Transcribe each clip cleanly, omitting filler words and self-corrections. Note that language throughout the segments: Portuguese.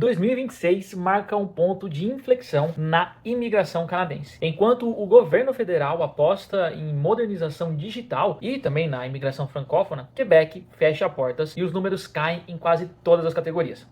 2026 marca um ponto de inflexão na imigração canadense. Enquanto o governo federal aposta em modernização digital e também na imigração francófona, Quebec fecha portas e os números caem em quase todas as categorias.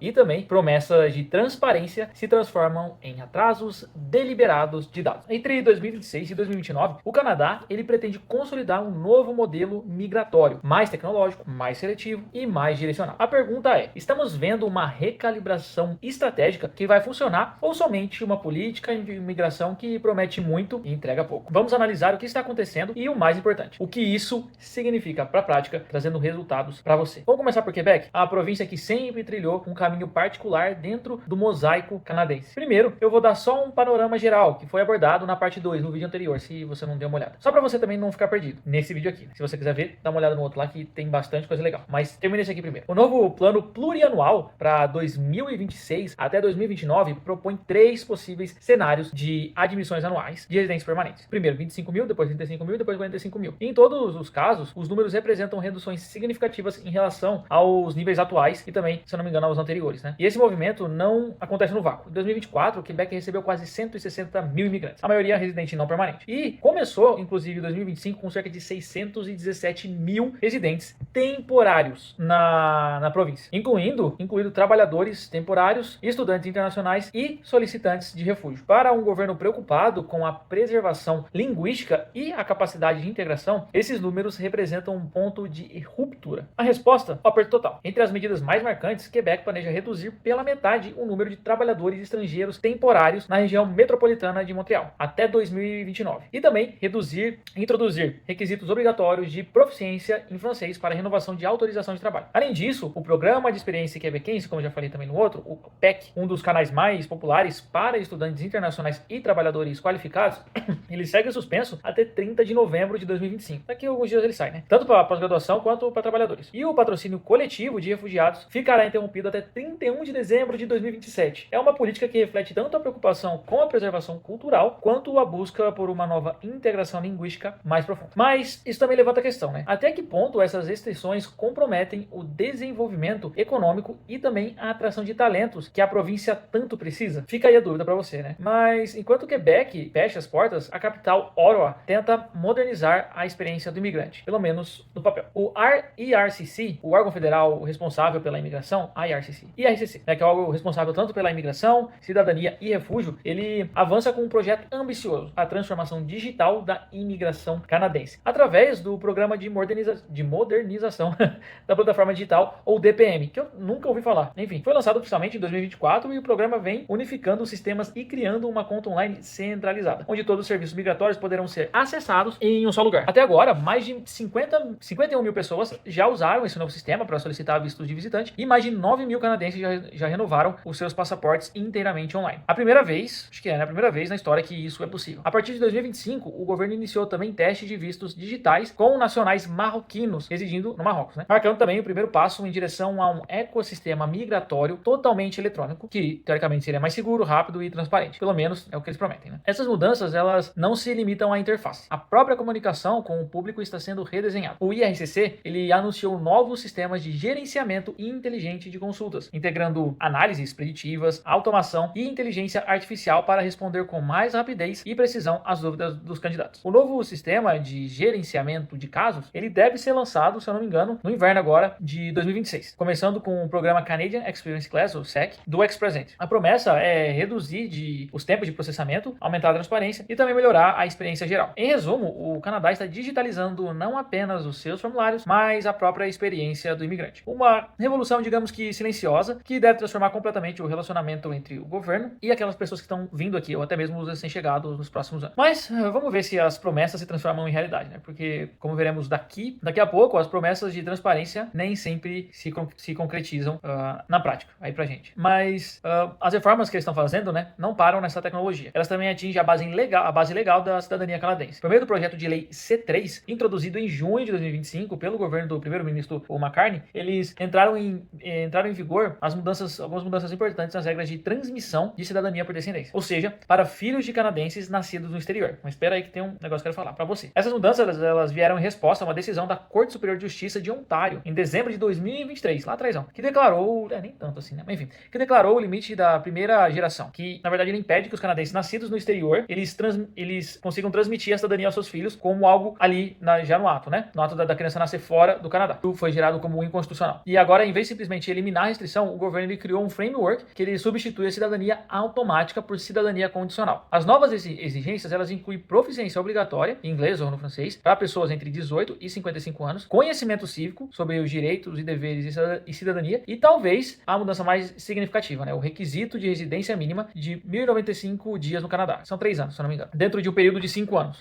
E também promessas de transparência se transformam em atrasos deliberados de dados. Entre 2026 e 2029, o Canadá ele pretende consolidar um novo modelo migratório, mais tecnológico, mais seletivo e mais direcionado. A pergunta é: estamos vendo uma recalibração estratégica que vai funcionar ou somente uma política de imigração que promete muito e entrega pouco? Vamos analisar o que está acontecendo e o mais importante, o que isso significa para a prática, trazendo resultados para você. Vamos começar por Quebec, a província que sempre trilhou um caminho particular dentro do mosaico canadense. Primeiro, eu vou dar só um panorama geral que foi abordado na parte 2, no vídeo anterior, se você não deu uma olhada. Só para você também não ficar perdido nesse vídeo aqui. Se você quiser ver, dá uma olhada no outro lá que tem bastante coisa legal. Mas termine esse aqui primeiro. O novo plano plurianual para 2026 até 2029 propõe 3 possíveis cenários de admissões anuais de residentes permanentes. Primeiro 25 mil, depois 35 mil, depois 45 mil. E em todos os casos, os números representam reduções significativas em relação aos níveis atuais e também, se eu não me engano, aos anteriores, né? E esse movimento não acontece no vácuo. Em 2024, o Quebec recebeu quase 160 mil imigrantes, a maioria residente não permanente. E começou, inclusive, em 2025 com cerca de 617 mil residentes temporários na província, incluindo trabalhadores temporários, estudantes internacionais e solicitantes de refúgio. Para um governo preocupado com a preservação linguística e a capacidade de integração, esses números representam um ponto de ruptura. A resposta? O aperto total. Entre as medidas mais marcantes, Quebec planeja reduzir pela metade o número de trabalhadores estrangeiros temporários na região metropolitana de Montreal até 2029 e também introduzir requisitos obrigatórios de proficiência em francês para renovação de autorização de trabalho. Além disso, o Programa de Experiência Quebequense, como eu já falei também no outro, o PEC, um dos canais mais populares para estudantes internacionais e trabalhadores qualificados, ele segue suspenso até 30 de novembro de 2025. Daqui a alguns dias ele sai, né? Tanto para pós-graduação quanto para trabalhadores. E o patrocínio coletivo de refugiados ficará interrompido até 31 de dezembro de 2027. É uma política que reflete tanto a preocupação com a preservação cultural quanto a busca por uma nova integração linguística mais profunda. Mas isso também levanta a questão, né? Até que ponto essas restrições comprometem o desenvolvimento econômico e também a atração de talentos que a província tanto precisa? Fica aí a dúvida para você, né? Mas enquanto Quebec fecha as portas, a capital Ottawa tenta modernizar a experiência do imigrante, pelo menos no papel. O IRCC, o órgão federal responsável pela imigração, IRCC, né, que é o órgão responsável tanto pela imigração, cidadania e refúgio, ele avança com um projeto ambicioso, a transformação digital da imigração canadense, através do programa de modernização da plataforma digital, ou DPM, que eu nunca ouvi falar. Enfim, foi lançado oficialmente em 2024 e o programa vem unificando os sistemas e criando uma conta online centralizada, onde todos os serviços migratórios poderão ser acessados em um só lugar. Até agora, mais de 51 mil pessoas já usaram esse novo sistema para solicitar vistos de visitante e mais de 9 mil canadenses já renovaram os seus passaportes inteiramente online. A primeira vez na história que isso é possível. A partir de 2025, o governo iniciou também testes de vistos digitais com nacionais marroquinos residindo no Marrocos, né? Marcando também o primeiro passo em direção a um ecossistema migratório totalmente eletrônico, que teoricamente seria mais seguro, rápido e transparente. Pelo menos é o que eles prometem, né? Essas mudanças, elas não se limitam à interface. A própria comunicação com o público está sendo redesenhada. O IRCC, ele anunciou novos sistemas de gerenciamento inteligente de consultas, integrando análises preditivas, automação e inteligência artificial para responder com mais rapidez e precisão às dúvidas dos candidatos. O novo sistema de gerenciamento de casos, ele deve ser lançado, se eu não me engano, no inverno agora de 2026, começando com o programa Canadian Experience Class, ou SEC, do Ex-Present. A promessa é reduzir os tempos de processamento, aumentar a transparência e também melhorar a experiência geral. Em resumo, o Canadá está digitalizando não apenas os seus formulários, mas a própria experiência do imigrante. Uma revolução, digamos que silenciosa, que deve transformar completamente o relacionamento entre o governo e aquelas pessoas que estão vindo aqui, ou até mesmo os recém-chegados nos próximos anos. Mas vamos ver se as promessas se transformam em realidade, né? Porque, como veremos daqui a pouco, as promessas de transparência nem sempre se concretizam na prática, aí pra gente. Mas as reformas que eles estão fazendo, né, não param nessa tecnologia. Elas também atingem a base legal da cidadania canadense. Por meio do projeto de lei C3, introduzido em junho de 2025 pelo governo do primeiro-ministro Paul McCartney, eles entraram em vigor propor algumas mudanças importantes nas regras de transmissão de cidadania por descendência, ou seja, para filhos de canadenses nascidos no exterior. Mas espera aí que tem um negócio que eu quero falar para você. Essas mudanças elas vieram em resposta a uma decisão da Corte Superior de Justiça de Ontário em dezembro de 2023, lá atrás, que declarou, nem tanto assim, né? Mas enfim, que declarou o limite da primeira geração, que na verdade ele impede que os canadenses nascidos no exterior eles consigam transmitir a cidadania aos seus filhos como algo ali já no ato, né? No ato da criança nascer fora do Canadá. Isso foi gerado como inconstitucional. E agora, em vez de simplesmente eliminar a restrição, o governo ele criou um framework que ele substitui a cidadania automática por cidadania condicional. As novas exigências elas incluem proficiência obrigatória em inglês ou no francês para pessoas entre 18 e 55 anos, conhecimento cívico sobre os direitos e deveres e cidadania e talvez a mudança mais significativa, né? O requisito de residência mínima de 1.095 dias no Canadá. São 3 anos, se eu não me engano. Dentro de um período de 5 anos.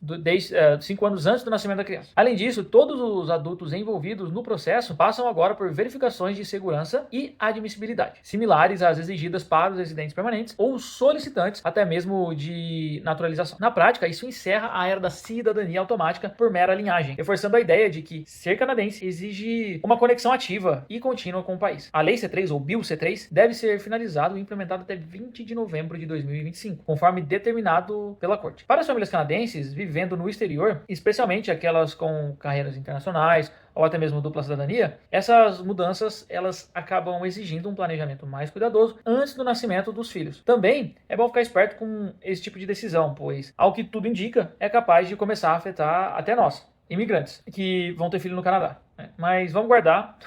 5 anos antes do nascimento da criança. Além disso, todos os adultos envolvidos no processo passam agora por verificações de segurança e admissibilidade, similares às exigidas para os residentes permanentes ou solicitantes, até mesmo de naturalização. Na prática, isso encerra a era da cidadania automática por mera linhagem, reforçando a ideia de que ser canadense exige uma conexão ativa e contínua com o país. A Lei C3, ou Bill C3, deve ser finalizado e implementado até 20 de novembro de 2025, conforme determinado pela Corte. Para as famílias canadenses vivendo no exterior, especialmente aquelas com carreiras internacionais ou até mesmo dupla cidadania, essas mudanças elas acabam exigindo um planejamento mais cuidadoso antes do nascimento dos filhos. Também é bom ficar esperto com esse tipo de decisão, pois, ao que tudo indica, é capaz de começar a afetar até nós, imigrantes, que vão ter filho no Canadá. Mas vamos guardar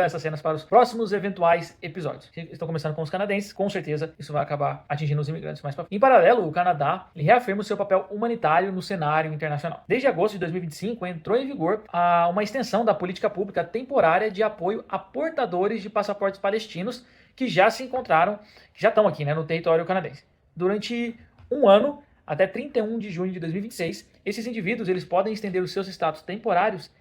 essas cenas para os próximos eventuais episódios. Estão começando com os canadenses, com certeza isso vai acabar atingindo os imigrantes mais para frente. Em paralelo, o Canadá reafirma o seu papel humanitário no cenário internacional. Desde agosto de 2025 entrou em vigor uma extensão da política pública temporária de apoio a portadores de passaportes palestinos que já estão aqui, né, no território canadense. Durante um ano, até 31 de junho de 2026, esses indivíduos eles podem estender os seus status temporários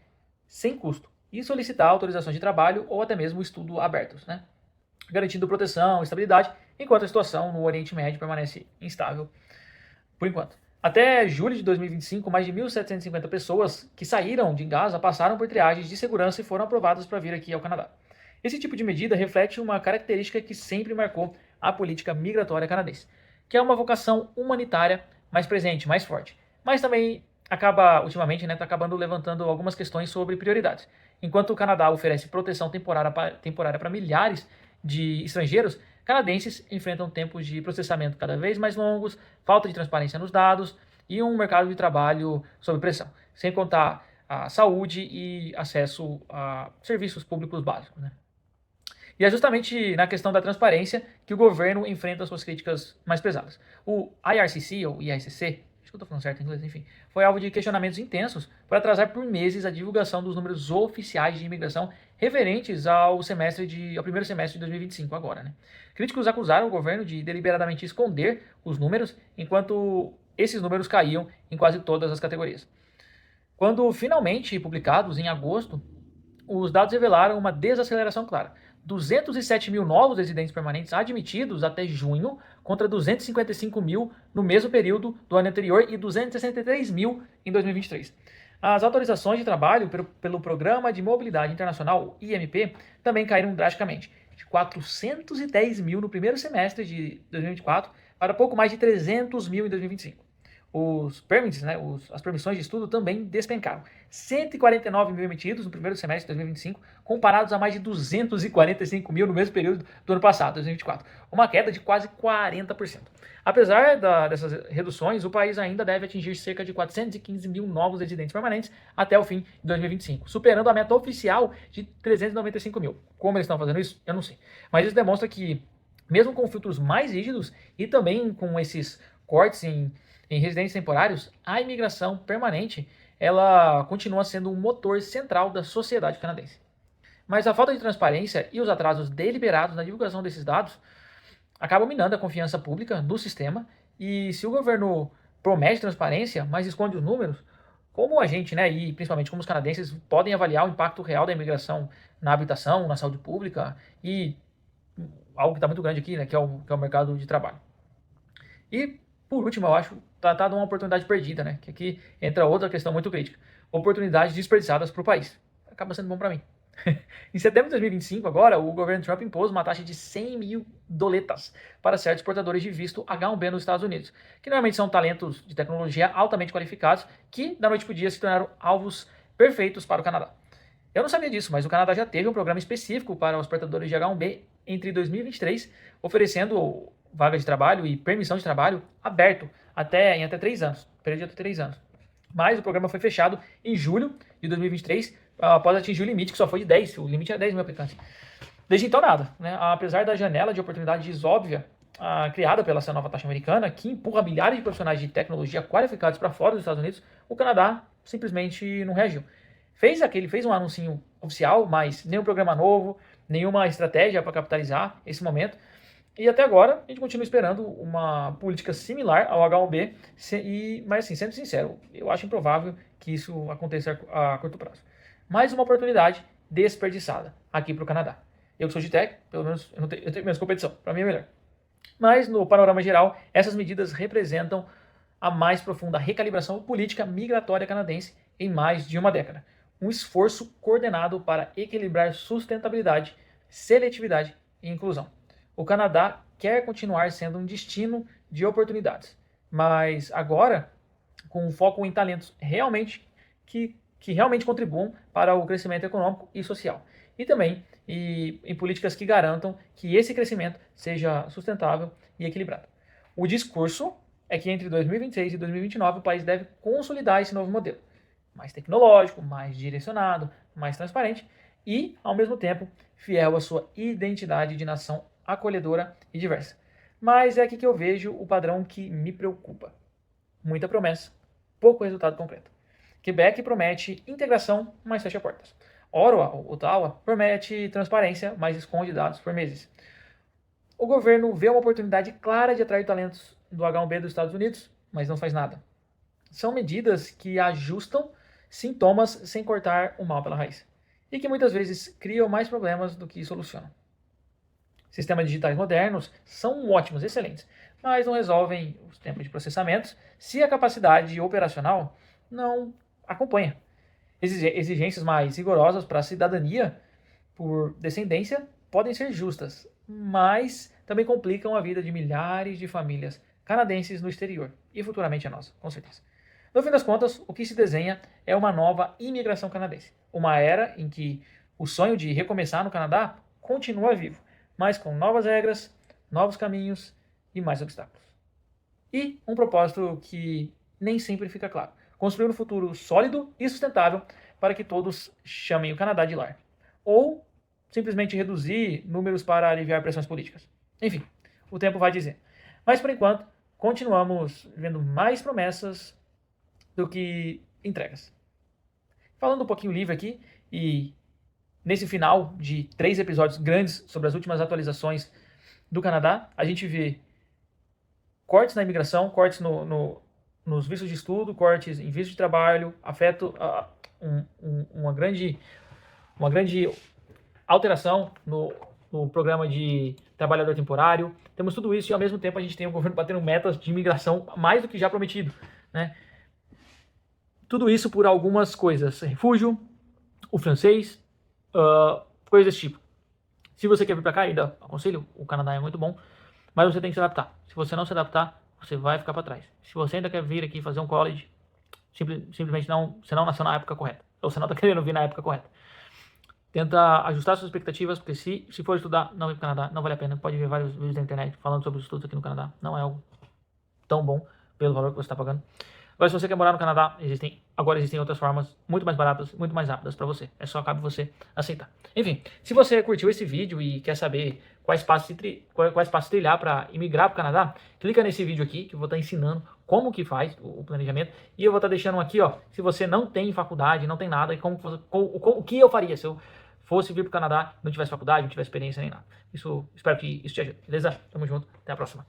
sem custo e solicitar autorizações de trabalho ou até mesmo estudo abertos, né? Garantindo proteção e estabilidade, enquanto a situação no Oriente Médio permanece instável por enquanto. Até julho de 2025, mais de 1.750 pessoas que saíram de Gaza passaram por triagens de segurança e foram aprovadas para vir aqui ao Canadá. Esse tipo de medida reflete uma característica que sempre marcou a política migratória canadense, que é uma vocação humanitária mais presente, mais forte, mas também ultimamente, está acabando levantando algumas questões sobre prioridades. Enquanto o Canadá oferece proteção temporária para milhares de estrangeiros, canadenses enfrentam tempos de processamento cada vez mais longos, falta de transparência nos dados e um mercado de trabalho sob pressão, sem contar a saúde e acesso a serviços públicos básicos, né? E é justamente na questão da transparência que o governo enfrenta as suas críticas mais pesadas. O IRCC, ou IRCC, acho que eu estou falando certo em inglês, enfim, foi alvo de questionamentos intensos por atrasar por meses a divulgação dos números oficiais de imigração referentes ao primeiro semestre de 2025 agora, né? Críticos acusaram o governo de deliberadamente esconder os números, enquanto esses números caíam em quase todas as categorias. Quando finalmente publicados em agosto, os dados revelaram uma desaceleração clara. 207 mil novos residentes permanentes admitidos até junho, contra 255 mil no mesmo período do ano anterior e 263 mil em 2023. As autorizações de trabalho pelo Programa de Mobilidade Internacional, IMP, também caíram drasticamente, de 410 mil no primeiro semestre de 2024 para pouco mais de 300 mil em 2025. Os permits, as permissões de estudo também despencaram. 149 mil emitidos no primeiro semestre de 2025, comparados a mais de 245 mil no mesmo período do ano passado, 2024. Uma queda de quase 40%. Apesar dessas reduções, o país ainda deve atingir cerca de 415 mil novos residentes permanentes até o fim de 2025, superando a meta oficial de 395 mil. Como eles estão fazendo isso? Eu não sei. Mas isso demonstra que, mesmo com filtros mais rígidos e também com esses cortes em residentes temporários, a imigração permanente ela continua sendo um motor central da sociedade canadense. Mas a falta de transparência e os atrasos deliberados na divulgação desses dados acabam minando a confiança pública no sistema, e se o governo promete transparência, mas esconde os números, como a gente, e principalmente como os canadenses, podem avaliar o impacto real da imigração na habitação, na saúde pública e algo que está muito grande aqui, que é o mercado de trabalho. E por último, eu acho tratado uma oportunidade perdida, que aqui entra outra questão muito crítica. Oportunidades desperdiçadas para o país. Acaba sendo bom para mim. Em setembro de 2025, agora, o governo Trump impôs uma taxa de 100 mil doletas para certos portadores de visto H-1B nos Estados Unidos, que normalmente são talentos de tecnologia altamente qualificados que, da noite para o dia, se tornaram alvos perfeitos para o Canadá. Eu não sabia disso, mas o Canadá já teve um programa específico para os portadores de H-1B entre 2023, oferecendo vaga de trabalho e permissão de trabalho aberto em até 3 anos, período de até 3 anos. Mas o programa foi fechado em julho de 2023, após atingir o limite, que só foi de 10, o limite era 10 mil aplicantes. Desde então, nada, né? Apesar da janela de oportunidades óbvia criada pela essa nova taxa americana, que empurra milhares de profissionais de tecnologia qualificados para fora dos Estados Unidos, o Canadá simplesmente não reagiu. Fez um anúncio oficial, mas nenhum programa novo, nenhuma estratégia para capitalizar esse momento. E até agora, a gente continua esperando uma política similar ao H1B, mas assim, sendo sincero, eu acho improvável que isso aconteça a curto prazo. Mais uma oportunidade desperdiçada aqui para o Canadá. Eu que sou de tech, pelo menos eu tenho menos competição, para mim é melhor. Mas, no panorama geral, essas medidas representam a mais profunda recalibração política migratória canadense em mais de uma década. Um esforço coordenado para equilibrar sustentabilidade, seletividade e inclusão. O Canadá quer continuar sendo um destino de oportunidades, mas agora com foco em talentos que realmente contribuam para o crescimento econômico e social. E também em políticas que garantam que esse crescimento seja sustentável e equilibrado. O discurso é que entre 2026 e 2029 o país deve consolidar esse novo modelo, mais tecnológico, mais direcionado, mais transparente e, ao mesmo tempo, fiel à sua identidade de nação acolhedora e diversa. Mas é aqui que eu vejo o padrão que me preocupa. Muita promessa, pouco resultado concreto. Quebec promete integração, mas fecha portas. Ottawa promete transparência, mas esconde dados por meses. O governo vê uma oportunidade clara de atrair talentos do H-1B dos Estados Unidos, mas não faz nada. São medidas que ajustam sintomas sem cortar o mal pela raiz e que muitas vezes criam mais problemas do que solucionam. Sistemas digitais modernos são ótimos, excelentes, mas não resolvem os tempos de processamento se a capacidade operacional não acompanha. Exigências mais rigorosas para a cidadania por descendência podem ser justas, mas também complicam a vida de milhares de famílias canadenses no exterior e futuramente a nossa, com certeza. No fim das contas, o que se desenha é uma nova imigração canadense, uma era em que o sonho de recomeçar no Canadá continua vivo, mas com novas regras, novos caminhos e mais obstáculos. E um propósito que nem sempre fica claro: construir um futuro sólido e sustentável para que todos chamem o Canadá de lar. Ou simplesmente reduzir números para aliviar pressões políticas. Enfim, o tempo vai dizer. Mas por enquanto, continuamos vendo mais promessas do que entregas. Falando um pouquinho livre aqui, e nesse final de 3 episódios grandes sobre as últimas atualizações do Canadá, a gente vê cortes na imigração, cortes nos vistos de estudo, cortes em visto de trabalho, uma grande alteração no programa de trabalhador temporário. Temos tudo isso e ao mesmo tempo a gente tem o governo batendo metas de imigração mais do que já prometido, né? Tudo isso por algumas coisas: refúgio, o francês, coisas desse tipo. Se você quer vir para cá, ainda aconselho, o Canadá é muito bom, mas você tem que se adaptar. Se você não se adaptar, você vai ficar para trás. Se você ainda quer vir aqui fazer um college, simplesmente você não nasceu na época correta, ou você não está querendo vir na época correta. Tenta ajustar suas expectativas, porque se for estudar, não ir para o Canadá, não vale a pena. Pode ver vários vídeos da internet falando sobre os estudos aqui no Canadá. Não é algo tão bom pelo valor que você está pagando. Agora, se você quer morar no Canadá, existem outras formas muito mais baratas, muito mais rápidas para você. É só cabe você aceitar. Enfim, se você curtiu esse vídeo e quer saber quais passos trilhar para imigrar para o Canadá, clica nesse vídeo aqui que eu vou estar ensinando como que faz o planejamento. E eu vou estar deixando aqui, ó, se você não tem faculdade, não tem nada, o que eu faria se eu fosse vir para o Canadá, não tivesse faculdade, não tivesse experiência nem nada. Espero que isso te ajude, beleza? Tamo junto, até a próxima.